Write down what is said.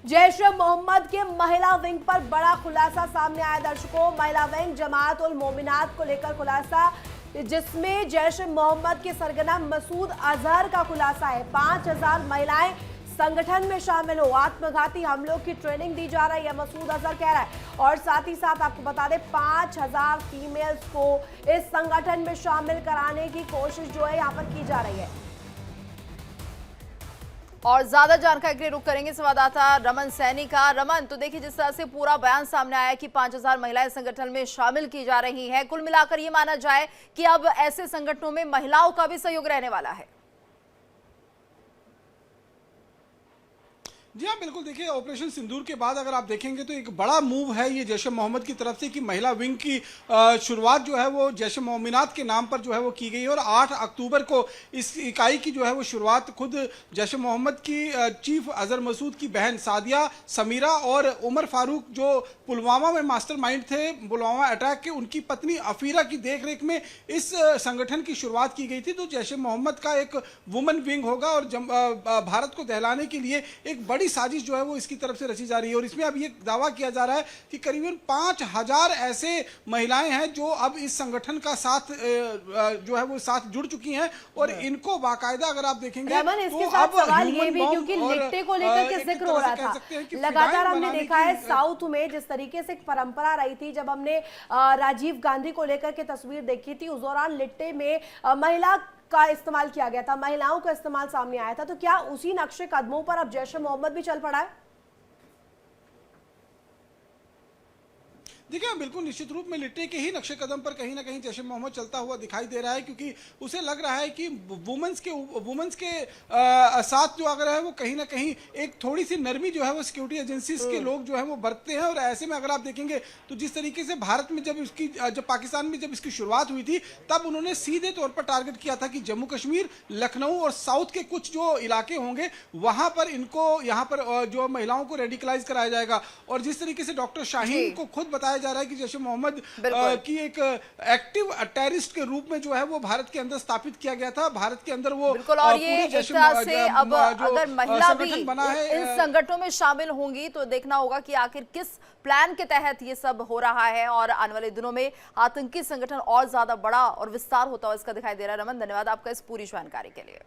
जैश ए मोहम्मद के महिला विंग पर बड़ा खुलासा सामने आया। दर्शकों, महिला विंग जमात उल मोमिनात को लेकर खुलासा, जिसमें जैश ए मोहम्मद के सरगना मसूद अजहर का खुलासा है। 5000 महिलाएं संगठन में शामिल हो, आत्मघाती हमलों की ट्रेनिंग दी जा रही है, मसूद अजहर कह रहा है। और साथ ही साथ आपको बता दें 5000 फीमेल्स को इस संगठन में शामिल कराने की कोशिश जो है यहाँ पर की जा रही है। और ज्यादा जानकारी के लिए रुख करेंगे संवाददाता रमन सैनी का। रमन, तो देखिए जिस तरह से पूरा बयान सामने आया कि 5000 महिलाएं संगठन में शामिल की जा रही हैं, कुल मिलाकर ये माना जाए कि अब ऐसे संगठनों में महिलाओं का भी सहयोग रहने वाला है। जी हाँ, बिल्कुल। देखिए, ऑपरेशन सिंदूर के बाद अगर आप देखेंगे तो एक बड़ा मूव है ये जैश ए मोहम्मद की तरफ से कि महिला विंग की शुरुआत जो है वो जैश ए मोमिनात के नाम पर जो है वो की गई है। और 8 अक्टूबर को इस इकाई की जो है वो शुरुआत खुद जैश ए मोहम्मद की चीफ अजहर मसूद की बहन सादिया, समीरा और उमर फारूक, जो पुलवामा में मास्टरमाइंड थे पुलवामा अटैक के, उनकी पत्नी अफीरा की देखरेख में इस संगठन की शुरुआत की गई थी। तो जैश ए मोहम्मद का एक वुमेन विंग होगा और भारत को दहलाने के लिए एक बड़ी साजिश जो है वो इसकी तरफ से रची जा रही है। और इसमें अब ये दावा किया जा रहा है कि करीबन 5000 ऐसे महिलाएं हैं जो अब इस संगठन का साथ जो है वो साथ जुड़ चुकी हैं। और इनको बाकायदा अगर आप देखेंगे रमन, इसके तो साथ अब सवाल ये भी, क्योंकि लिट्टे को लेकर के जिक्र हो रहा था, लगातार हमने देखा है साउथ में जिस तरीके से एक परंपरा रही थी, जब हमने राजीव गांधी को लेकर के तस्वीर देखी थी, उस दौरान लिट्टे में महिला का इस्तेमाल किया गया था, महिलाओं का इस्तेमाल सामने आया था। तो क्या उसी नक्शे कदमों पर अब जैश ए मोहम्मद भी चल पड़ा है? देखिए, बिल्कुल निश्चित रूप में लिट्टे के ही नक्शे कदम पर कहीं ना कहीं जैश ए मोहम्मद चलता हुआ दिखाई दे रहा है, क्योंकि उसे लग रहा है कि वुमेन्स के साथ जो अगर है वो कहीं ना कहीं एक थोड़ी सी नरमी जो है वो सिक्योरिटी एजेंसीज के लोग जो है वो बरतते हैं। और ऐसे में अगर आप देखेंगे तो जिस तरीके से भारत में जब पाकिस्तान में जब इसकी शुरुआत हुई थी, तब उन्होंने सीधे तौर पर टारगेट किया था कि जम्मू कश्मीर, लखनऊ और साउथ के कुछ जो इलाके होंगे वहां पर इनको यहाँ पर जो महिलाओं को रेडिकलाइज कराया जाएगा। और जिस तरीके से डॉक्टर शाहीन को खुद बताया जा रहा है कि जैश ए मोहम्मद की एक एक्टिव टेररिस्ट के रूप में जो है वो भारत के अंदर स्थापित किया गया था, भारत के अंदर वो बिल्कुल। और ये एक तरह से अब अगर महिला भी इन संगठनों में शामिल होंगी तो देखना होगा कि आखिर किस प्लान के तहत ये सब हो रहा है, और आने वाले दिनों में आतंकी संगठन और ज्यादा बड़ा और विस्तार होता हुआ इसका दिखाई दे रहा है। रमन, धन्यवाद आपका इस पूरी जानकारी के लिए।